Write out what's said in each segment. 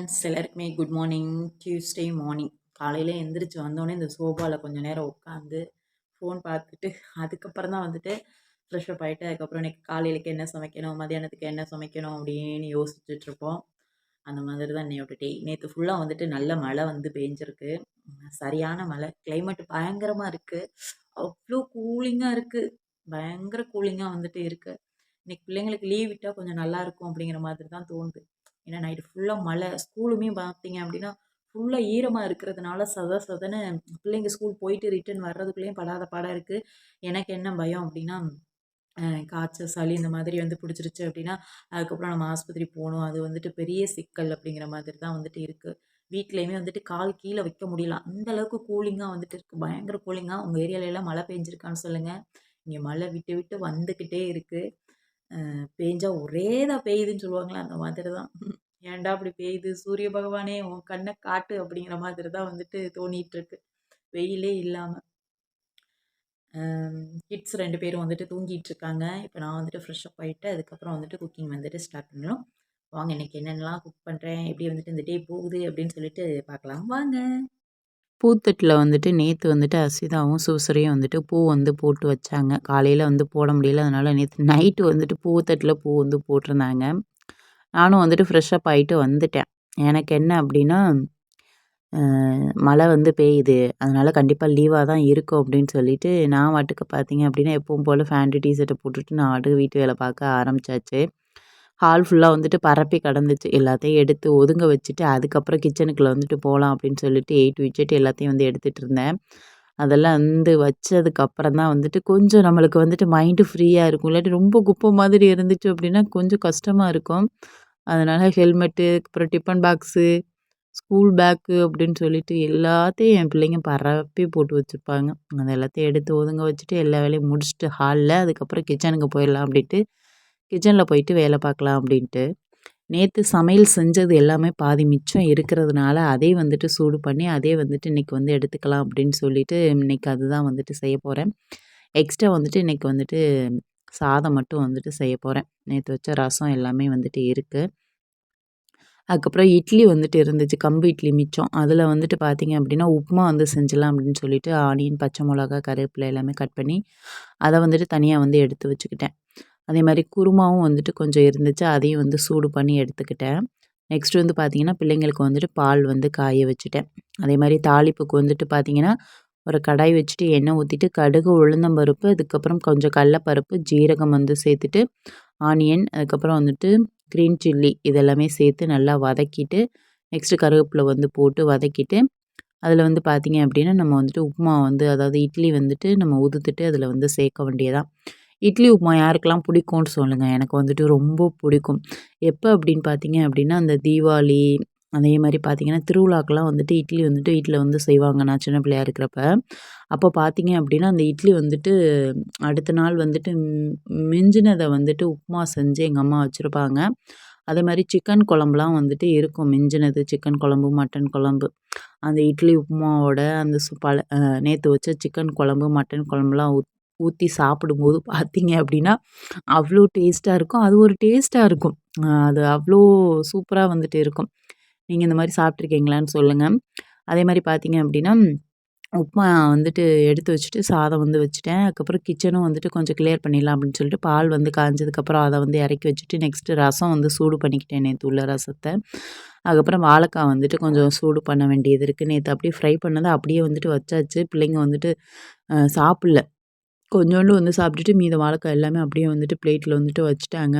Friends எல்லாருக்குமே good morning. Tuesday morning காலையில் எந்திரிச்சு வந்தோடனே இந்த சோஃபாவில் கொஞ்சம் நேரம் உட்காந்து ஃபோன் பார்த்துட்டு அதுக்கப்புறம் தான் வந்துட்டு ஃப்ரெஷ்அப் ஆகிட்டு அதுக்கப்புறம் எனக்கு காலையிலக்கு என்ன சமைக்கணும், மதியானத்துக்கு என்ன சமைக்கணும் அப்படின்னு யோசிச்சுட்டு இருப்போம். அந்த மாதிரி தான் இன்னையோட டே. நேற்று ஃபுல்லாக வந்துட்டு நல்ல மழை வந்து பெஞ்சிருக்கு. சரியான மழை. கிளைமேட் பயங்கரமாக இருக்குது. அவ்வளோ கூலிங்காக இருக்குது. பயங்கர கூலிங்காக வந்துட்டு இருக்குது. இன்னைக்கு பிள்ளைங்களுக்கு லீவ் விட்டால் கொஞ்சம் நல்லா இருக்கும் அப்படிங்கிற மாதிரி தான் தோணுது. ஏன்னா நைட்டு ஃபுல்லாக மழை. ஸ்கூலுமே பார்த்தீங்க அப்படின்னா ஃபுல்லாக ஈரமாக இருக்கிறதுனால சத சதன்னு பிள்ளைங்க ஸ்கூல் போயிட்டு ரிட்டர்ன் வர்றதுக்குள்ளேயும் படாத பாடாக இருக்குது. எனக்கு என்ன பயம் அப்படின்னா காய்ச்சல், சளி இந்த மாதிரி வந்து பிடிச்சிருச்சு அப்படின்னா அதுக்கப்புறம் நம்ம ஆஸ்பத்திரி போகணும். அது வந்துட்டு பெரிய சிக்கல் அப்படிங்கிற மாதிரி தான் வந்துட்டு இருக்குது. வீட்லேயுமே வந்துட்டு கால் கீழே வைக்க முடியல. அந்த அளவுக்கு கூலிங்காக வந்துட்டு இருக்குது. பயங்கர கூலிங்காக. உங்கள் ஏரியாலலாம் மழை பெஞ்சிருக்கான்னு சொல்லுங்கள். இங்கே மழை விட்டு விட்டு வந்துக்கிட்டே இருக்குது. பேஞ்சா ஒரே தான் பெய்யுதுன்னு சொல்லுவாங்கல்ல, அந்த மாதிரி தான். ஏன்டா இப்படி பெய்யுது? சூரிய பகவானே உன் கண்ண காட்டு அப்படிங்கிற மாதிரி தான் வந்துட்டு தோணிட்டுருக்கு. வெயிலே இல்லாம. கிட்ஸ் 2 பேரும் வந்துட்டு தூங்கிட்டுருக்காங்க. இப்போ நான் வந்துட்டு ஃப்ரெஷ்அப் ஆயிட்டு, அதுக்கப்புறம் வந்துட்டு குக்கிங் வந்துட்டு ஸ்டார்ட் பண்ணணும். வாங்க இன்னைக்கு என்னென்னலாம் குக் பண்ணுறேன், எப்படி வந்துட்டு இந்த டே போகுது அப்படின்னு சொல்லிட்டு பார்க்கலாம் வாங்க. பூத்தட்டில் வந்துட்டு நேற்று வந்துட்டு அசிதாவும் சூசரையும் வந்துட்டு பூ வந்து போட்டு வச்சாங்க. காலையில் வந்து போட முடியல. அதனால் நேற்று நைட்டு வந்துட்டு பூத்தட்டில் பூ வந்து போட்டிருந்தாங்க. நானும் வந்துட்டு ஃப்ரெஷ்அப் ஆகிட்டு வந்துட்டேன். எனக்கு என்ன அப்படின்னா மழை வந்து பெய்யுது. அதனால் கண்டிப்பாக லீவாக தான் இருக்கும் அப்படின்னு சொல்லிட்டு நான் பாட்டுக்கு பார்த்தீங்க அப்படின்னா எப்பவும் போல் ஃபேண்ட்டு டிஷர்ட்டை போட்டுட்டு நான் பாட்டுக்கு வீட்டு வேலை பார்க்க ஆரம்பித்தாச்சு. ஹால் ஃபுல்லாக வந்துட்டு பரப்பி கிடந்துச்சு. எல்லாத்தையும் எடுத்து ஒதுங்க வச்சுட்டு அதுக்கப்புறம் கிச்சனுக்குள்ளே வந்துட்டு போகலாம் அப்படின்னு சொல்லிட்டு 8 விக்கெட் எல்லாத்தையும் வந்து எடுத்துகிட்டு இருந்தேன். அதெல்லாம் வந்து வச்சதுக்கப்புறம் தான் வந்துட்டு கொஞ்சம் நம்மளுக்கு வந்துட்டு மைண்டு ஃப்ரீயாக இருக்கும். இல்லாட்டி ரொம்ப குப்பை மாதிரி இருந்துச்சு அப்படின்னா கொஞ்சம் கஷ்டமாக இருக்கும். அதனால் ஹெல்மெட்டு, அப்புறம் டிஃபன் பாக்ஸு, ஸ்கூல் பேக்கு அப்படின்னு சொல்லிட்டு எல்லாத்தையும் என் பிள்ளைங்க பரப்பி போட்டு வச்சுருப்பாங்க. அது எல்லாத்தையும் எடுத்து ஒதுங்க வச்சுட்டு எல்லா வேலையும் முடிச்சுட்டு ஹாலில் அதுக்கப்புறம் கிச்சனுக்கு போயிடலாம் அப்படின்ட்டு கிச்சனில் போயிட்டு வேலை பார்க்கலாம் அப்படின்ட்டு. நேற்று சமையல் செஞ்சது எல்லாமே பாதி மிச்சம் இருக்கிறதுனால அதே வந்துட்டு சூடு பண்ணி அதே வந்துட்டு இன்றைக்கி வந்து எடுத்துக்கலாம் அப்படின்னு சொல்லிட்டு இன்றைக்கி அதுதான் வந்துட்டு செய்ய போகிறேன். எக்ஸ்ட்ரா வந்துட்டு இன்றைக்கி வந்துட்டு சாதம் மட்டும் வந்துட்டு செய்ய போகிறேன். நேற்று வச்ச ரசம் எல்லாமே வந்துட்டு இருக்குது. அதுக்கப்புறம் இட்லி வந்துட்டு இருந்துச்சு. கம்பு இட்லி மிச்சம். அதில் வந்துட்டு பார்த்தீங்க அப்படின்னா உப்புமா வந்து செஞ்சிடலாம் அப்படின்னு சொல்லிட்டு ஆனியன், பச்சை மிளகா, கருவேப்பிலை எல்லாமே கட் பண்ணி அதை வந்துட்டு தனியாக வந்து எடுத்து வச்சுக்கிட்டேன். அதே மாதிரி குருமாவும் வந்துட்டு கொஞ்சம் இருந்துச்சு. அதையும் வந்து சூடு பண்ணி எடுத்துக்கிட்டேன். நெக்ஸ்ட் வந்து பார்த்தீங்கன்னா பிள்ளைங்களுக்கு வந்துட்டு பால் வந்து காய வச்சுட்டேன். அதே மாதிரி தாளிப்புக்கு வந்துட்டு பார்த்தீங்கன்னா ஒரு கடாய் வச்சுட்டு எண்ணெய் ஊற்றிட்டு கடுகு, உளுந்தம்பருப்பு, அதுக்கப்புறம் கொஞ்சம் கடலப்பருப்பு, ஜீரகம் வந்து சேர்த்துட்டு ஆனியன், அதுக்கப்புறம் வந்துட்டு க்ரீன் சில்லி இதெல்லாமே சேர்த்து நல்லா வதக்கிட்டு நெக்ஸ்ட்டு கருவேப்பிலை வந்து போட்டு வதக்கிட்டு அதில் வந்து பார்த்தீங்க அப்படின்னா நம்ம வந்துட்டு உப்புமா வந்து அதாவது இட்லி வந்துட்டு நம்ம உதுத்துட்டு அதில் வந்து சேர்க்க வேண்டியதான். இட்லி உப்புமா யாருக்கெல்லாம் பிடிக்கும்னு சொல்லுங்கள். எனக்கு வந்துட்டு ரொம்ப பிடிக்கும். எப்போ அப்படின்னு பார்த்தீங்க அப்படின்னா அந்த தீபாவளி அதே மாதிரி பார்த்தீங்கன்னா திருவிழாக்கெல்லாம் வந்துட்டு இட்லி வந்துட்டு வீட்டில் வந்து செய்வாங்க நான் சின்ன பிள்ளையா இருக்கிறப்ப. அப்போ பார்த்தீங்க அப்படின்னா அந்த இட்லி வந்துட்டு அடுத்த நாள் வந்துட்டு மிஞ்சினதை வந்துட்டு உப்புமா செஞ்சு எங்கள் அம்மா வச்சுருப்பாங்க. அதே மாதிரி சிக்கன் குழம்புலாம் வந்துட்டு இருக்கும். மிஞ்சினது சிக்கன் குழம்பு, மட்டன் குழம்பு. அந்த இட்லி உப்புமாவோட அந்த நேற்று வச்ச சிக்கன் குழம்பு, மட்டன் குழம்புலாம் ஊற்றி சாப்பிடும்போது பார்த்தீங்க அப்படின்னா அவ்வளோ டேஸ்ட்டாக இருக்கும். அது ஒரு டேஸ்ட்டாக இருக்கும். அது அவ்வளோ சூப்பராக வந்துட்டு இருக்கும். நீங்கள் இந்த மாதிரி சாப்பிட்ருக்கீங்களான்னு சொல்லுங்கள். அதே மாதிரி பார்த்தீங்க அப்படின்னா உப்புமா வந்துட்டு எடுத்து வச்சுட்டு சாதம் வந்து வச்சுட்டேன். அதுக்கப்புறம் கிச்சனும் வந்துட்டு கொஞ்சம் கிளியர் பண்ணிடலாம் அப்படின்னு சொல்லிட்டு பால் வந்து காய்ஞ்சதுக்கப்புறம் அதை வந்து இறக்கி வச்சுட்டு நெக்ஸ்ட்டு ரசம் வந்து சூடு பண்ணிக்கிட்டேன் நேற்று உள்ள ரசத்தை. அதுக்கப்புறம் வாழைக்காய் வந்துட்டு கொஞ்சம் சூடு பண்ண வேண்டியது இருக்குது. நேற்று அப்படியே ஃப்ரை பண்ணதை அப்படியே வந்துட்டு வச்சாச்சு. பிள்ளைங்க வந்துட்டு சாப்பிடல. கொஞ்சோண்டு வந்து சாப்பிட்டுட்டு மீத வாழைக்காய் எல்லாமே அப்படியே வந்துட்டு பிளேட்டில் வந்துட்டு வச்சுட்டாங்க.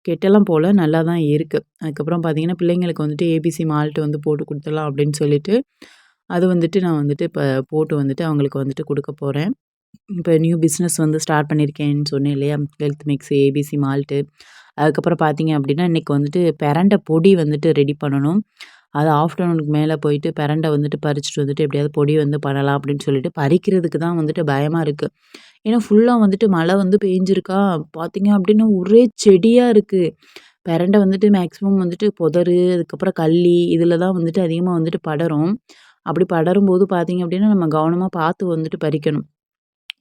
கெட்டெல்லாம் போல நல்லா தான் இருக்குது. அதுக்கப்புறம் பார்த்தீங்கன்னா பிள்ளைங்களுக்கு வந்துட்டு ஏபிசி மால்ட் வந்து போட்டு கொடுத்துடலாம் அப்படின்னு சொல்லிட்டு அது வந்துட்டு நான் வந்துட்டு இப்போ போட்டு வந்துட்டு அவங்களுக்கு வந்துட்டு கொடுக்க போகிறேன். இப்போ நியூ பிஸ்னஸ் வந்து ஸ்டார்ட் பண்ணியிருக்கேன்னு சொன்னேன் இல்லையா? Health mix, ABC malt. அதுக்கப்புறம் பார்த்தீங்க அப்படின்னா இன்றைக்கி வந்துட்டு பிரண்டை பொடி வந்துட்டு ரெடி பண்ணணும். அது ஆஃப்டர்நூனுக்கு மேலே போயிட்டு பிரண்டை வந்துட்டு பறிச்சுட்டு வந்துட்டு எப்படியாவது பொடி வந்து பண்ணலாம் அப்படின்னு சொல்லிட்டு பறிக்கிறதுக்கு தான் வந்துட்டு பயமாக இருக்குது. ஏன்னா ஃபுல்லாக வந்துட்டு மழை வந்து பெஞ்சிருக்கா பார்த்தீங்க அப்படின்னா ஒரே செடியாக இருக்குது. பிரண்டை வந்துட்டு மேக்ஸிமம் வந்துட்டு புதரு, அதுக்கப்புறம் கள்ளி இதில் தான் வந்துட்டு அதிகமாக வந்துட்டு படரும். அப்படி படரும்போது பார்த்தீங்க அப்படின்னா நம்ம கவனமாக பார்த்து வந்துட்டு பறிக்கணும்.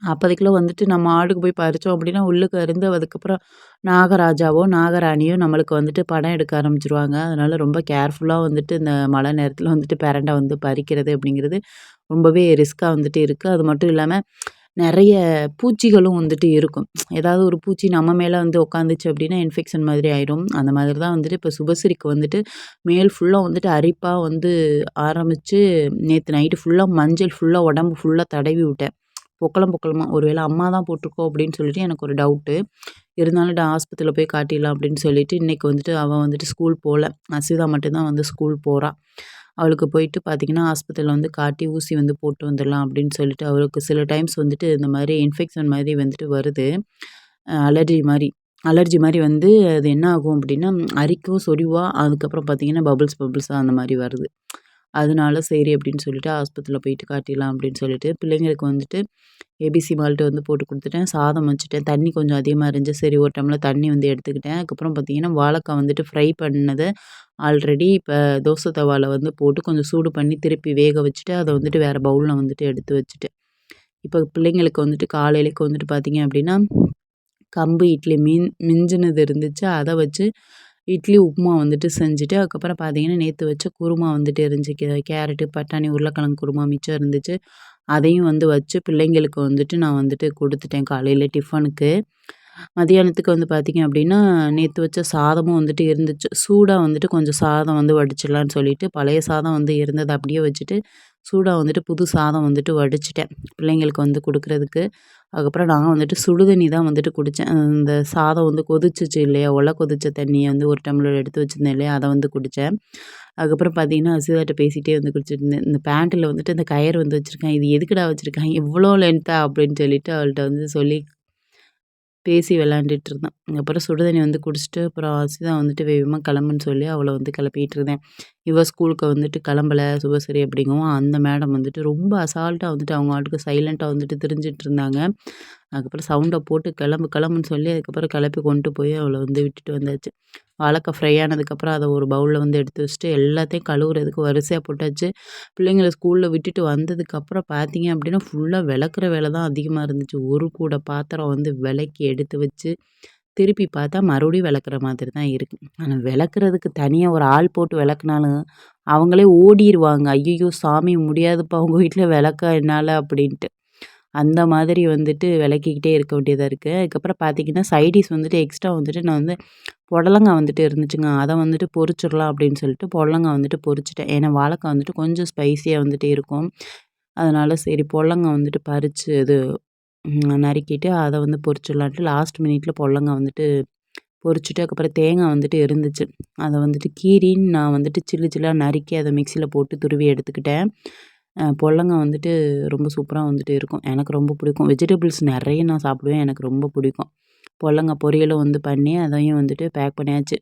அப்போதைக்குள்ள வந்துட்டு நம்ம ஆடுக்கு போய் பறிச்சோம் அப்படின்னா, உள்ளுக்க இருந்து அதுக்கப்புறம் நாகராஜாவோ, நாகராணியோ நம்மளுக்கு வந்துட்டு படம் எடுக்க ஆரம்பிச்சுருவாங்க. அதனால ரொம்ப கேர்ஃபுல்லா வந்துட்டு இந்த மழை நேரத்தில வந்துட்டு பிரண்ட வந்து பறிக்கிறது அப்படிங்கிறது ரொம்பவே ரிஸ்க்கா வந்துட்டு இருக்கு. அது மட்டும் இல்லாம நெறைய பூச்சிகளும் வந்துட்டு இருக்கும். ஏதாவது ஒரு பூச்சி நம்ம மேல வந்து உட்காந்துச்சு அப்படின்னா, இன்ஃபெக்ஷன் மாதிரி ஆயிரும். அந்த மாதிரி தான் வந்துட்டு இப்ப சுபஸ்ரீக்கு வந்துட்டு மேல் ஃபுல்லா வந்துட்டு அரிப்பா வந்து ஆரம்பிச்சு, நேத்து நைட்டு ஃபுல்லா மஞ்சள் ஃபுல்லா உடம்பு ஃபுல்லா தடவி விட்டேன். பொக்களம் பொக்களமா. ஒரு வேள அம்மா தான் போட்டுருக்கோ அப்படின்னு சொல்லிட்டு எனக்கு ஒரு டவுட்டு. இருந்தாலும் ஆஸ்பத்திரியில போய் காட்டிடலாம் அப்படின்னு சொல்லிட்டு, இன்னைக்கு வந்துட்டு அவ வந்துட்டு ஸ்கூல் போல. அசிதா மட்டும் தான் வந்து ஸ்கூல் போறா. அவளுக்கு போயிட்டு பார்த்தீங்கன்னா, ஆஸ்பத்திரியில வந்து காட்டி ஊசி வந்து போட்டு வந்துடலாம் அப்படின்னு சொல்லிட்டு, அவளுக்கு சில டைம்ஸ் வந்துட்டு இந்த மாரி இன்ஃபெக்ஷன் மாரி வந்துட்டு வருது. அலர்ஜி மாரி. அலர்ஜி மாரி வந்து அது என்ன ஆகும் அப்படின்னா, அரிக்கும், சொறிவா அதுக்கப்புறம் பார்த்தீங்கன்னா, பபிள்ஸா அந்த மாரி வருது. அதனால சரி அப்படின்னு சொல்லிட்டு ஆஸ்பத்திரியில போயிட்டு காட்டிடலாம் அப்படின்னு சொல்லிட்டு, பிள்ளைங்களுக்கு வந்துட்டு ஏபிசி மால்ட் வந்து போட்டு குடுத்துட்டேன். சாதம் வச்சுட்டேன். தண்ணி கொஞ்சம் அதிகமா இருந்துச்சு. சரி ஒரு டம்ளர் தண்ணி வந்து எடுத்துக்கிட்டேன். அதுக்கப்புறம் பார்த்தீங்கன்னா, வாழைக்காய் வந்துட்டு ஃப்ரை பண்ணத ஆல்ரெடி இப்ப தோசை தவால வந்து போட்டு கொஞ்சம் சூடு பண்ணி திருப்பி வேக வச்சுட்டு, அத வந்துட்டு வேற பவுல்ல வந்துட்டு எடுத்து வச்சுட்டேன். இப்ப பிள்ளைங்களுக்கு வந்துட்டு காலையிலக்கு வந்துட்டு பார்த்தீங்க அப்படின்னா, கம்பு இட்லி மிஞ்சினது இருந்துச்சு. அத வச்சு இட்லி, உப்புமா வந்துட்டு செஞ்சுட்டு, அதுக்கப்புறம் பார்த்தீங்கன்னா, நேத்து வச்ச குருமா வந்துட்டு இருந்துச்சு. கேரட்டு, பட்டாணி, உருளைக்கிழங்கு குருமா மிச்சம் இருந்துச்சு. அதையும் வந்து வச்சு பிள்ளைங்களுக்கு வந்துட்டு நான் வந்துட்டு குடுத்துட்டேன் காலையில டிஃபனுக்கு. மதியானத்துக்கு வந்து பார்த்தீங்க அப்படின்னா, நேத்து வச்ச சாதமும் வந்துட்டு இருந்துச்சு. சூடா வந்துட்டு கொஞ்சம் சாதம் வந்து வடிச்சிடலான்னு சொல்லிட்டு, பழைய சாதம் வந்து இருந்தத அப்படியே வச்சுட்டு, சூடா வந்துட்டு புது சாதம் வந்துட்டு வடிச்சுட்டேன். பிள்ளைங்களுக்கு வந்து குடுக்குறதுக்கு. அதுக்கப்புறம் நான் வந்துட்டு சுடுதண்ணி தான் வந்துட்டு குடிச்சேன். இந்த சாதம் வந்து கொதிச்சுச்சு இல்லையா? கொதிச்ச தண்ணிய வந்து ஒரு டம்ளர் எடுத்து வச்சிருந்தேன் இல்லையா? அத வந்து குடிச்சேன். அதுக்கப்புறம் பார்த்தீங்கன்னா, அசிதாட்ட பேசிட்டே வந்து குடிச்சிட்டுருந்தேன். இந்த பேண்ட்டில வந்துட்டு இந்த கயர் வந்து வச்சிருக்கேன். இது எதுக்குடா வச்சிருக்கேன்? இவ்ளோ லென்த்தா? அப்படின்னு சொல்லிட்டு அவள்ட்ட வந்து சொல்லி பேசி விளையாண்டுட்டு இருந்தேன். அப்புறம் சுடுதண்ணி வந்து குடிச்சுட்டு, அப்புறம் அசிதா வந்துட்டு வேகமா கிளம்புன்னு சொல்லி அவள வந்து கிளப்பிட்டு இருந்தேன். இவ ஸ்கூலுக்கு வந்துட்டு கிளம்பல சுபஸ்ரீ அப்படிங்கவும், அந்த மேடம் வந்துட்டு ரொம்ப அசால்ட்டா வந்துட்டு அவங்க பாட்டுக்கு சைலன்ட்டா வந்துட்டு திரிஞ்சுட்டு இருந்தாங்க. அதுக்கப்புறம் சவுண்ட போட்டு கிளம்பு கிளம்புன்னு சொல்லி, அதுக்கப்புறம் கிளப்பி கொண்டு போய் அவள வந்து விட்டுட்டு வந்தாச்சு. வாழைக்காய் ஃப்ரை ஆனதுக்கப்புறம் அத ஒரு பவுல்ல வந்து எடுத்து வச்சுட்டு, எல்லாத்தையும் கழுவுறதுக்கு வரிசையா போட்டாச்சு. பிள்ளைங்கள ஸ்கூல்ல விட்டுட்டு வந்ததுக்கப்புறம் பார்த்தீங்க அப்படின்னா, ஃபுல்லா வெளக்குற வேல தான் அதிகமா இருந்துச்சு. ஒரு கூட பாத்திரம் வந்து வெளக்கி எடுத்து வச்சு, திருப்பி பார்த்தா மறுபடியும் வெளக்குற மாதிரி தான் இருக்கு. ஆனா வெளக்குறதுக்கு தனியா ஒரு ஆள் போட்டு வெளக்குனாலும், அவங்களே ஓடிருவாங்க. "ஐயய்யோ! சாமி முடியாதுப்பா உங்க வீட்ல வெளக்க என்னால" அப்படின்ட்டு. அந்த மாதிரி வந்துட்டு வெளக்கிக்கிட்டே இருக்க வேண்டியதா இருக்கு. அதுக்கப்புறம் பார்த்தீங்கன்னா, சைட் டிஷ் வந்துட்டு எக்ஸ்ட்ரா வந்துட்டு நான் வந்து புடலங்காய் வந்துட்டு இருந்துச்சுங்க. அத வந்துட்டு பொரிச்சிடலாம் அப்படின்னு சொல்லிட்டு புடலங்காய் வந்துட்டு பொரிச்சுட்டேன். ஏன்னா வாழைக்காய் வந்துட்டு கொஞ்சம் ஸ்பைசியா வந்துட்டு இருக்கும். அதனால சரி புடலங்காய் வந்துட்டு பறிச்சு இது நறுக்கிட்டு அத வந்து பொரிச்சிடலான்ட்டு லாஸ்ட் மினிட்ல புடலங்காய் வந்துட்டு பொரிச்சுட்டு, அதுக்கப்புறம் தேங்காய் வந்துட்டு இருந்துச்சு. அத வந்துட்டு கீறின்னு நான் வந்துட்டு சில்லு சில்லா நறுக்கி அத மிக்ஸியில போட்டு துருவி எடுத்துக்கிட்டேன். புடலங்காய் வந்துட்டு ரொம்ப சூப்பரா வந்துட்டு இருக்கும். எனக்கு ரொம்ப பிடிக்கும். வெஜிடபிள்ஸ் நெறைய நான் சாப்பிடுவேன். எனக்கு ரொம்ப பிடிக்கும். புடலங்காய் பொரியலும் வந்து பண்ணி, அதையும் வந்துட்டு பேக் பண்ணியாச்சு.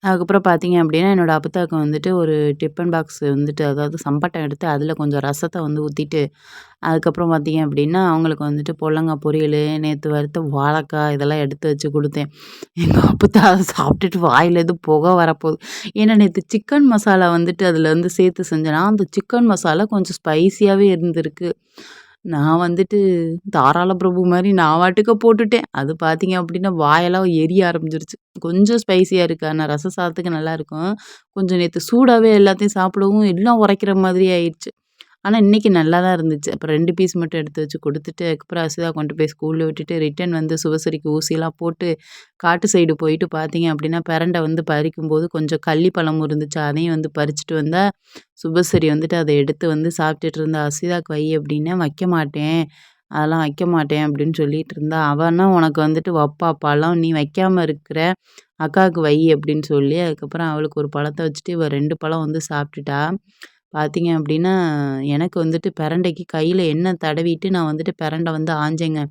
அதுக்கப்புறம் பார்த்தீங்க அப்படின்னா, என்னோட அப்பத்தாவுக்கு வந்துட்டு ஒரு டிஃபன் பாக்ஸ் வந்துட்டு அதாவது சம்பட்டம் எடுத்து அதில கொஞ்சம் ரசத்த வந்து ஊத்திட்டு, அதுக்கப்புறம் பார்த்தீங்க அப்படின்னா, அவங்களுக்கு வந்துட்டு பொடலங்காய் பொரியலு, நேத்து வறுத்த வாழைக்காய் இதெல்லாம் எடுத்து வச்சு குடுத்தேன். எங்க அப்பத்தா அத சாப்பிட்டுட்டு வாயிலேருந்து புகை வரப்போகுது. ஏன்னா நேத்து சிக்கன் மசாலா வந்துட்டு அதில வந்து சேர்த்து செஞ்சேனா, அந்த சிக்கன் மசாலா கொஞ்சம் ஸ்பைசியாவே இருந்திருக்கு. நான் வந்துட்டு தாராள பிரபு மாரி நான் பாட்டுக்கு போட்டுட்டேன். அது பார்த்தீங்க அப்படின்னா, வாயெல்லாம் எரிய ஆரம்பிச்சுருச்சு. கொஞ்சம் ஸ்பைசியா இருக்கு. ஆனா ரச சாதத்துக்கு நல்லாயிருக்கும். கொஞ்சம் நேத்து சூடாவே எல்லாத்தையும் சாப்பிடவும் எல்லாம் உரைக்கிற மாதிரி ஆயிருச்சு. ஆனா இன்னைக்கு நல்லா தான் இருந்துச்சு. அப்புறம் 2 பீஸ் மட்டும் எடுத்து வச்சு குடுத்துட்டு, அதுக்கப்புறம் அசிதா கொண்டு போய் ஸ்கூல்ல விட்டுட்டு, ரிட்டர்ன் வந்து சுபஸ்ரீக்கு ஊசிலாம் போட்டு, காட்டு சைடு போயிட்டு பார்த்தீங்க அப்படின்னா, பெரண்ட வந்து பறிக்கும்போது கொஞ்சம் கள்ளி பழமும் இருந்துச்சு. அதையும் வந்து பறிச்சுட்டு வந்தா, சுபஸ்ரீ வந்துட்டு அத எடுத்து வந்து சாப்பிட்டுட்டு இருந்தா. "அசிதாக்கு வை" அப்படின்னேன். "வைக்க மாட்டேன். அதெல்லாம் வைக்க மாட்டேன்" அப்படின்னு சொல்லிட்டு இருந்தா. அவன்னா "உனக்கு வந்துட்டு வப்பா பழம். நீ வைக்காம இருக்கிற. அக்காவுக்கு வை" அப்படின்னு சொல்லி, அதுக்கப்புறம் அவளுக்கு ஒரு பழத்த வச்சுட்டு, இவ 2 பழம் வந்து சாப்பிட்டுட்டா. பார்த்தீங்க அப்படின்னா, எனக்கு வந்துட்டு பிரண்டைக்கு கையில எண்ணெய் தடவிட்டு நான் வந்துட்டு பிரண்ட வந்து ஆஞ்சேங்க.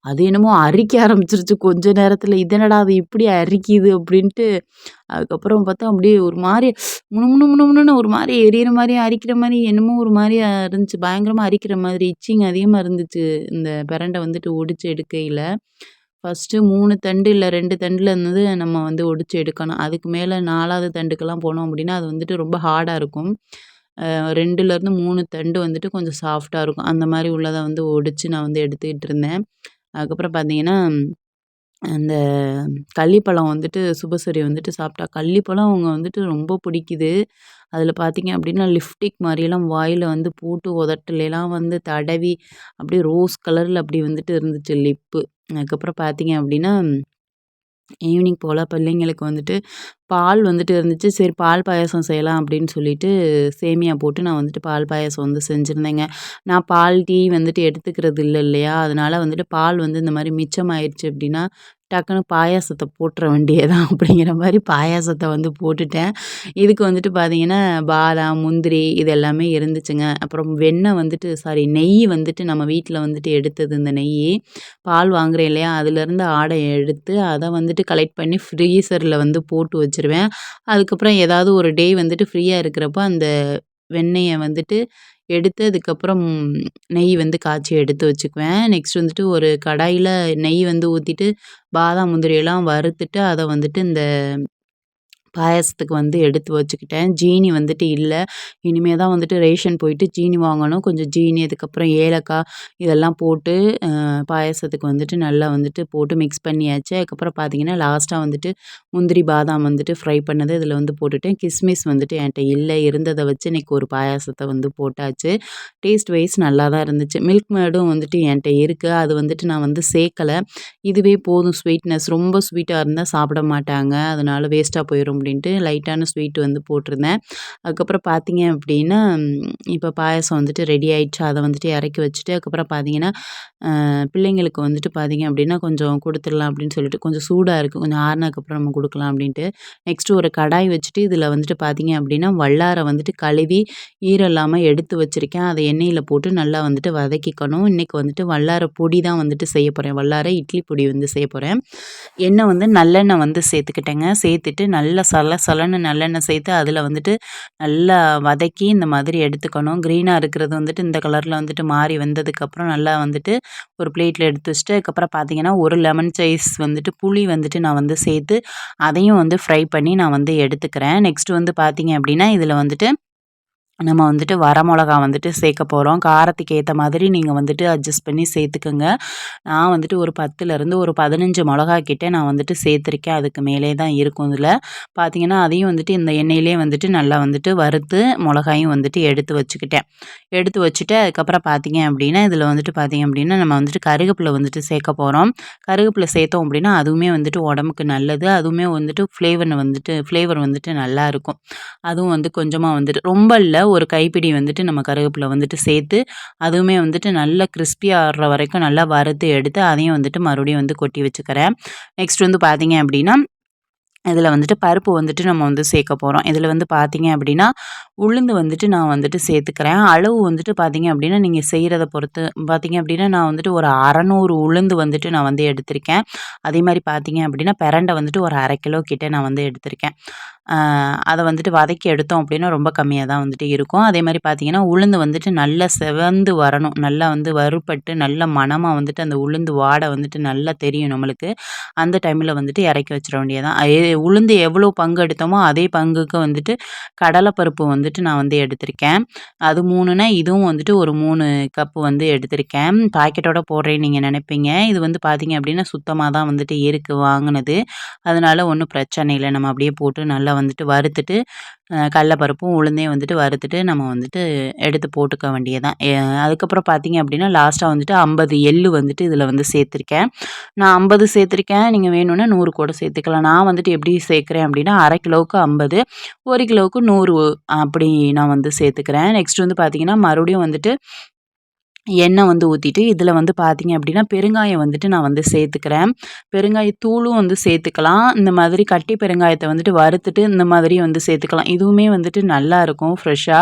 அது என்னமோ அரிக்க ஆரம்பிச்சுருச்சு கொஞ்ச நேரத்தில. "இது என்னடா அது இப்படி அரிக்குது?" அப்படின்ட்டு. அதுக்கப்புறம் பார்த்தா அப்படியே ஒரு மாரி முணுமுணுன்னு ஒரு மாரி எரியிற மாரி, அரிக்கிற மாரி என்னமோ ஒரு மாரியா இருந்துச்சு. பயங்கரமா அரிக்கிற மாதிரி இச்சிங் அதிகமா இருந்துச்சு. இந்த பிரண்ட வந்துட்டு ஒடிச்சு எடுக்கையில. ஃபர்ஸ்ட்டு 3 தண்டு இல்ல 2 தண்டுல இருந்தது நம்ம வந்து ஒடிச்சு எடுக்கணும். அதுக்கு மேல 4வது தண்டுக்கெல்லாம் போனோம் அப்படின்னா, அது வந்துட்டு ரொம்ப ஹார்டா இருக்கும். 2லேருந்து 3 தண்டு வந்துட்டு கொஞ்சம் சாஃப்ட்டா இருக்கும். அந்த மாரி உள்ளத வந்து ஒடிச்சு நான் வந்து எடுத்துக்கிட்டு இருந்தேன். அதுக்கப்புறம் பார்த்தீங்கன்னா, அந்த கள்ளிப்பழம் வந்துட்டு சுபசரி வந்துட்டு சாப்பிட்டா. கள்ளிப்பழம் அவங்க வந்துட்டு ரொம்ப பிடிக்குது. அதில பார்த்தீங்க அப்படின்னா, லிப்டிக் மாரியெல்லாம் வாயில வந்து போட்டு உதட்டுலேலாம் வந்து தடவி, அப்படியே ரோஸ் கலர்ல அப்படி வந்துட்டு இருந்துச்சு லிப்பு. அதுக்கப்புறம் பார்த்தீங்க அப்படின்னா ஈவினிங் போல பிள்ளைங்களுக்கு வந்துட்டு பால் வந்துட்டு இருந்துச்சு. சரி பால் பாயாசம் செய்யலாம் அப்படின்னு சொல்லிட்டு, சேமியா போட்டு நான் வந்துட்டு பால் பாயாசம் வந்து செஞ்சிருந்தேங்க. நான் பால், டீ வந்துட்டு எடுத்துக்கிறது இல்லையா, அதனால வந்துட்டு பால் வந்து இந்த மாரி மிச்சமாயிருச்சு அப்படின்னா, டக்குனு பாயாசத்த போட்டுற வேண்டியதான் அப்படிங்கிற மாரி பாயாசத்த வந்து போட்டுட்டேன். இதுக்கு வந்துட்டு பார்த்தீங்கன்னா, பாதாம், முந்திரி இது எல்லாமே இருந்துச்சுங்க. அப்புறம் வெண்ணெய் வந்துட்டு நெய் வந்துட்டு நம்ம வீட்ல வந்துட்டு எடுத்தது இந்த நெய்யி. பால் வாங்குறேன் இல்லையா, அதுலேருந்து ஆடை எடுத்து அத வந்துட்டு கலெக்ட் பண்ணி ஃப்ரீசர்ல வந்து போட்டு வச்சுருவேன். அதுக்கப்புறம் ஏதாவது ஒரு டே வந்துட்டு ஃப்ரீயா இருக்கிறப்ப அந்த வெண்ணெய வந்துட்டு எடுத்து அதுக்கப்புறம் நெய் வந்து காய்ச்சி எடுத்து வச்சுக்குவேன். நெக்ஸ்ட் வந்துட்டு ஒரு கடாயில நெய் வந்து ஊத்திட்டு, பாதாம், முந்திரி எல்லாம் வறுத்துட்டு அத வந்துட்டு இந்த பாயாசத்துக்கு வந்து எடுத்து வச்சுக்கிட்டேன். ஜீனி வந்துட்டு இல்ல. இனிமே தான் வந்துட்டு ரேஷன் போயிட்டு ஜீனி வாங்கணும். கொஞ்சம் ஜீனி, அதுக்கப்புறம் ஏலக்காய் இதெல்லாம் போட்டு பாயாசத்துக்கு வந்துட்டு நல்லா வந்துட்டு போட்டு மிக்ஸ் பண்ணியாச்சு. அதுக்கப்புறம் பார்த்தீங்கன்னா, லாஸ்ட்டா வந்துட்டு முந்திரி, பாதாம் வந்துட்டு ஃப்ரை பண்ணது இதில வந்து போட்டுட்டேன். கிஸ்மிஸ் வந்துட்டு என்ட்ட இல்ல. இருந்தத வச்சு இன்னைக்கு ஒரு பாயாசத்த வந்து போட்டாச்சு. டேஸ்ட் வைஸ் நல்லா தான் இருந்துச்சு. மில்க் மேடும் வந்துட்டு என்ட்ட இருக்கு. அது வந்துட்டு நான் வந்து சேர்க்கல. இதுவே போதும் ஸ்வீட்னஸ். ரொம்ப ஸ்வீட்டா இருந்தா சாப்பிட மாட்டாங்க. அதனால வேஸ்ட்டா போயிரும் அப்படின்ட்டு லைட்டான ஸ்வீட் வந்து போட்டிருந்தேன். அதுக்கப்புறம் பார்த்தீங்க அப்படின்னா, இப்போ பாயாசம் வந்துட்டு ரெடி ஆயிடுச்சு. அத வந்துட்டு இறக்கி வச்சுட்டு, அதுக்கப்புறம் பார்த்தீங்கன்னா, பிள்ளைங்களுக்கு வந்துட்டு பார்த்தீங்க அப்படின்னா, கொஞ்சம் குடுத்துடலாம் அப்படின்னு சொல்லிட்டு, கொஞ்சம் சூடா இருக்கு. கொஞ்சம் ஆறுனதுக்கப்புறம் நம்ம குடுக்கலாம் அப்படின்ட்டு. நெக்ஸ்ட்டு ஒரு கடாய் வச்சுட்டு, இதில வந்துட்டு பார்த்தீங்க அப்படின்னா, வல்லார வந்துட்டு கழுவி ஈரம் இல்லாம எடுத்து வச்சிருக்கேன். அத எண்ணெயில போட்டு நல்லா வந்துட்டு வதக்கிக்கணும். இன்னைக்கு வந்துட்டு வல்லார பொடி தான் வந்துட்டு செய்ய போறேன். வல்லார இட்லி பொடி வந்து செய்ய போறேன். எண்ணெய் வந்து நல்லெண்ணெய் வந்து சேர்த்துக்கிட்டேங்க. சேர்த்துட்டு நல்லா சலன்னு நல்லெண்ணெய் சேர்த்து அதில வந்துட்டு நல்லா வதக்கி இந்த மாதிரி எடுத்துக்கணும். கிரீனா இருக்கிறது வந்துட்டு இந்த கலர்ல வந்துட்டு மாறி வந்ததுக்கப்புறம் நல்லா வந்துட்டு ஒரு பிளேட்ல எடுத்து வச்சுட்டு, அதுக்கப்புறம் பார்த்தீங்கன்னா, ஒரு லெமன் சைஸ் வந்துட்டு புளி வந்துட்டு நான் வந்து சேர்த்து, அதையும் வந்து ஃப்ரை பண்ணி நான் வந்து எடுத்துக்கிறேன். நெக்ஸ்ட் வந்து பார்த்தீங்க அப்படின்னா, இதில வந்துட்டு நம்ம வந்துட்டு வரமொளகா வந்துட்டு சேர்க்க போறோம். காரத்துக்கு ஏத்த மாதிரி நீங்க வந்துட்டு அட்ஜஸ்ட் பண்ணி சேர்த்துக்கங்க. நான் வந்துட்டு ஒரு 10லருந்து ஒரு 15 மொளகா கிட்ட நான் வந்துட்டு சேர்த்துருக்கேன். அதுக்கு மேலே தான் இருக்கும் இதுல. பார்த்தீங்கன்னா, அதையும் வந்துட்டு இந்த எண்ணெயிலேயே வந்துட்டு நல்லா வந்துட்டு வறுத்து மொளகாயும் வந்துட்டு எடுத்து வச்சுக்கிட்டேன். எடுத்து வச்சுட்டு அதுக்கப்புறம் பார்த்தீங்க அப்படின்னா, இதில வந்துட்டு பார்த்தீங்க அப்படின்னா, நம்ம வந்துட்டு கருவேப்பில வந்துட்டு சேர்க்க போறோம். கருவேப்பில சேர்த்தோம் அப்படின்னா, அதுவுமே வந்துட்டு உடம்புக்கு நல்லது. அதுவுமே வந்துட்டு ஃப்ளேவர் வந்துட்டு நல்லாயிருக்கும். அதுவும் வந்து கொஞ்சமா வந்துட்டு ரொம்ப இல்ல, ஒரு கைப்பிடி வந்துட்டு நம்ம கருவேப்பில வந்துட்டு சேர்த்து, அதுவுமே வந்துட்டு நல்லா கிரிஸ்பியா ஆகுற வரைக்கும் நல்லா வறுத்து எடுத்து, அதையும் வந்துட்டு மறுபடியும் வந்து கொட்டி வச்சுக்கிறேன். நெக்ஸ்ட் வந்து பார்த்தீங்க அப்படின்னா, இதில வந்துட்டு பருப்பு வந்துட்டு நம்ம வந்து சேர்க்க போறோம். இதில வந்து பார்த்தீங்க அப்படின்னா, உளுந்து வந்துட்டு நான் வந்துட்டு சேர்த்துக்கிறேன். அளவு வந்துட்டு பார்த்தீங்க அப்படின்னா, நீங்க செய்றத பொறுத்து. பார்த்தீங்க அப்படின்னா, நான் வந்துட்டு ஒரு 600 உளுந்து வந்துட்டு நான் வந்து எடுத்திருக்கேன். அதேமாரி பார்த்தீங்க அப்படின்னா, பிரண்ட வந்துட்டு ஒரு 1/2 கிலோ கிட்ட நான் வந்து எடுத்திருக்கேன். அத வந்துட்டு வதக்கி எடுத்தோம் அப்படின்னா, ரொம்ப கம்மியா தான் வந்துட்டு இருக்கும். அதேமாரி பார்த்தீங்கன்னா, உளுந்து வந்துட்டு நல்லா செவந்து வரணும். நல்லா வந்து வறுபட்டு நல்ல மணமா வந்துட்டு அந்த உளுந்து வாடை வந்துட்டு நல்லா தெரியும் நம்மளுக்கு. அந்த டைம்ல வந்துட்டு இறக்கி வச்சிட வேண்டியதுதான். உளுந்து எவ்வளோ பங்கு எடுத்தோமோ, அதே பங்குக்கு வந்துட்டு கடலைப்பருப்பு வந்துட்டு நான் வந்து எடுத்திருக்கேன். அது 3ன்னா, இதுவும் வந்துட்டு ஒரு 3 கப்பு வந்து எடுத்திருக்கேன். பாக்கெட்டோட போடுறேன்னு நீங்க நினைப்பீங்க. இது வந்து பார்த்தீங்க அப்படின்னா, சுத்தமா தான் வந்துட்டு இருக்கு வாங்குனது. அதனால ஒண்ணும் பிரச்சனை இல்ல. நம்ம அப்படியே போட்டு நல்லா வந்துட்டு வறுத்துட்டு, கடலைப்பருப்பும், உளுந்தையும் வந்துட்டு வறுத்துட்டு, நம்ம வந்துட்டு எடுத்து போட்டுக்க வேண்டியதுதான். அதுக்கப்புறம் பார்த்தீங்க அப்படின்னா, லாஸ்ட்டா வந்துட்டு 50 எள்ளு வந்துட்டு இதில வந்து சேர்த்துருக்கேன். நான் 50 சேர்த்துருக்கேன். நீங்க வேணும்னா 100 கூட சேர்த்துக்கலாம். நான் வந்துட்டு எப்படி சேர்க்கிறேன் அப்படின்னா, 1/2 கிலோவுக்கு 50, 1 கிலோவுக்கு 100 அப்படி நான் வந்து சேர்த்துக்கிறேன். நெக்ஸ்ட் வந்து பார்த்தீங்கன்னா, மறுபடியும் வந்துட்டு எண்ணெய் வந்து ஊத்திட்டு, இதில வந்து பார்த்தீங்க அப்படின்னா, பெருங்காயம் வந்துட்டு நான் வந்து சேர்த்துக்கிறேன். பெருங்காயத்தூளும் வந்து சேர்த்துக்கலாம். இந்த மாதிரி கட்டி பெருங்காயத்த வந்துட்டு வறுத்துட்டு, இந்த மாதிரி வந்து சேர்த்துக்கலாம். இதுவுமே வந்துட்டு நல்லாயிருக்கும் ஃப்ரெஷ்ஷா.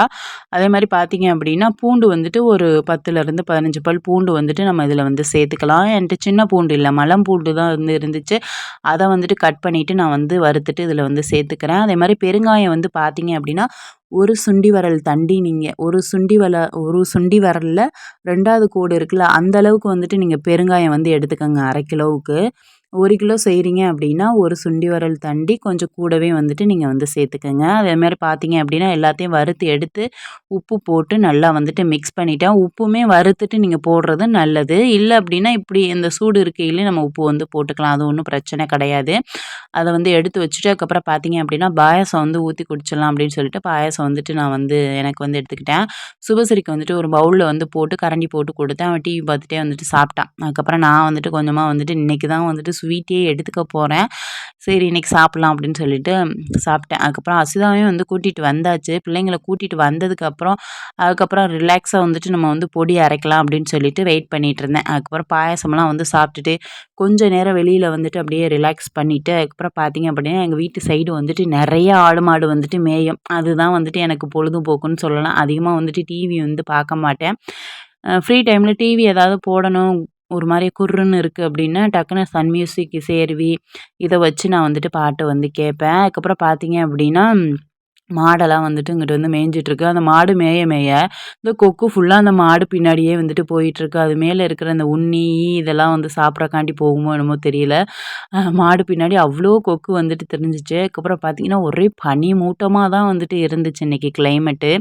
அதேமாரி பார்த்தீங்க அப்படின்னா, பூண்டு வந்துட்டு ஒரு 10லருந்து 15 பல் பூண்டு வந்துட்டு நம்ம இதில வந்து சேர்த்துக்கலாம். என்ட்ட சின்ன பூண்டு இல்ல, மலம் பூண்டு தான் வந்து இருந்துச்சு. அத வந்துட்டு கட் பண்ணிட்டு நான் வந்து வறுத்துட்டு இதில வந்து சேர்த்துக்கிறேன். அதேமாரி பெருங்காயம் வந்து பார்த்தீங்க அப்படின்னா, ஒரு சுண்டி வரல் தண்டி நீங்க ஒரு சுண்டி வரல்ல 2வது கோடு இருக்குல்ல, அந்த அளவுக்கு வந்துட்டு நீங்க பெருங்காயம் வந்து எடுத்துக்கங்க 1/2 கிலோவுக்கு. 1 கிலோ செய்கிறீங்க அப்படின்னா, ஒரு சுண்டி வரல் தண்டி கொஞ்சம் கூடவே வந்துட்டு நீங்க வந்து சேர்த்துக்கங்க. அதேமாரி பார்த்தீங்க அப்படின்னா, எல்லாத்தையும் வறுத்து எடுத்து, உப்பு போட்டு நல்லா வந்துட்டு மிக்ஸ் பண்ணிட்டேன். உப்புமே வறுத்துட்டு நீங்க போடுறது நல்லது. இல்ல அப்படின்னா, இப்படி இந்த சூடு இருக்கையிலே நம்ம உப்பு வந்து போட்டுக்கலாம். அது ஒண்ணும் பிரச்சனை கிடையாது. அத வந்து எடுத்து வச்சுட்டு, அதுக்கப்புறம் பார்த்தீங்க அப்படின்னா, பாயாசம் வந்து ஊத்தி குடிச்சிடலாம் அப்படின்னு சொல்லிட்டு, பாயாசம் வந்துட்டு நான் வந்து எனக்கு வந்து எடுத்துக்கிட்டேன். சுபஸ்ரீக்கு வந்துட்டு ஒரு பவுல்ல வந்து போட்டு கரண்டி போட்டு குடுத்தேன். அவன் டிவி பார்த்துட்டே வந்துட்டு சாப்பிட்டான். அதுக்கப்புறம் நான் வந்துட்டு கொஞ்சமா வந்துட்டு இன்னைக்கு தான் வந்துட்டு ஸ்வீட்டே எடுத்துக்க போறேன். சரி இன்னைக்கு சாப்பிடலாம் அப்படின்னு சொல்லிட்டு சாப்பிட்டேன். அதுக்கப்புறம் அசிதாவையும் வந்து கூட்டிட்டு வந்தாச்சு. பிள்ளைங்கள கூட்டிட்டு அதுக்கப்புறம் ரிலாக்ஸா வந்துட்டு நம்ம வந்து பொடி அரைக்கலாம் அப்படின்னு சொல்லிட்டு வெயிட் பண்ணிட்டு இருந்தேன். அதுக்கப்புறம் பாயாசம்லாம் வந்து சாப்பிட்டுட்டு, கொஞ்ச நேரம் வெளியில வந்துட்டு அப்படியே ரிலாக்ஸ் பண்ணிட்டு, அதுக்கப்புறம் பார்த்தீங்க அப்படின்னா, எங்க வீட்டு சைடு வந்துட்டு நெறைய ஆடு, மாடு வந்துட்டு மேயும். அதுதான் வந்துட்டு எனக்கு பொழுதுபோக்குன்னு சொல்லலாம். அதிகமா வந்துட்டு டிவி வந்து பார்க்க மாட்டேன். ஃப்ரீ டைம்ல டிவி ஏதாவது போடணும், ஒரு மாரி குர்ருன்னு இருக்கு அப்படின்னா, டக்குனு சன் மியூசிக், இசையருவி இத வச்சு நான் வந்துட்டு பாட்டு வந்து கேட்பேன். அதுக்கப்புறம் பார்த்தீங்க அப்படின்னா மாடெல்லாம் வந்துட்டு இங்கிட்டு வந்து மேய்ஞ்சிட்டுருக்கு. அந்த மாடு மேய மேய, இந்த கொக்கு ஃபுல்லா அந்த மாடு பின்னாடியே வந்துட்டு போயிட்டுருக்கு. அது மேல இருக்கிற அந்த உண்ணி, இதெல்லாம் வந்து சாப்பிடறக்காண்டி போகுமோ என்னமோ தெரியல. மாடு பின்னாடி அவ்ளோ கொக்கு வந்துட்டு திரிஞ்சுச்சு. அதுக்கப்புறம் பார்த்தீங்கன்னா, ஒரே பனி மூட்டமா தான் வந்துட்டு இருந்துச்சு இன்னைக்கு கிளைமேட்டு.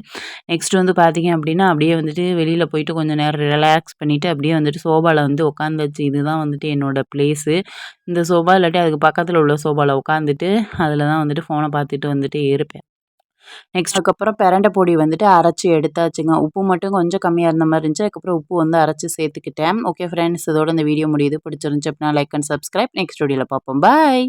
நெக்ஸ்ட் வந்து பார்த்தீங்க அப்படின்னா, அப்படியே வந்துட்டு வெளியில போயிட்டு கொஞ்சம் நேரம் ரிலாக்ஸ் பண்ணிட்டு, அப்படியே வந்துட்டு சோபால வந்து உட்காந்தாச்சு. இதுதான் வந்துட்டு என்னோட பிளேஸு. இந்த சோபா இல்லாட்டி அதுக்கு பக்கத்துல உள்ள சோபால உட்காந்துட்டு, அதில தான் வந்துட்டு ஃபோன பார்த்துட்டு வந்துட்டு இருப்பேன். நெக்ஸ்ட் அதுக்கப்புறம் பிரண்ட பொடி வந்துட்டு அரைச்சு எடுத்தாச்சுங்க. உப்பு மட்டும் கொஞ்சம் கம்மியா இருந்த மாரி இருந்துச்சு. அதுக்கப்புறம் உப்பு வந்து அரைச்சு சேர்த்துக்கிட்டேன். ஓகே ஃப்ரெண்ட்ஸ் இதோட இந்த வீடியோ முடியுது. பிடிச்சிருந்துச்சு அப்படின்னா லைக் அண்ட் சப்ஸ்கிரைப். நெக்ஸ்ட் வீடியோல பார்ப்போம். பாய்.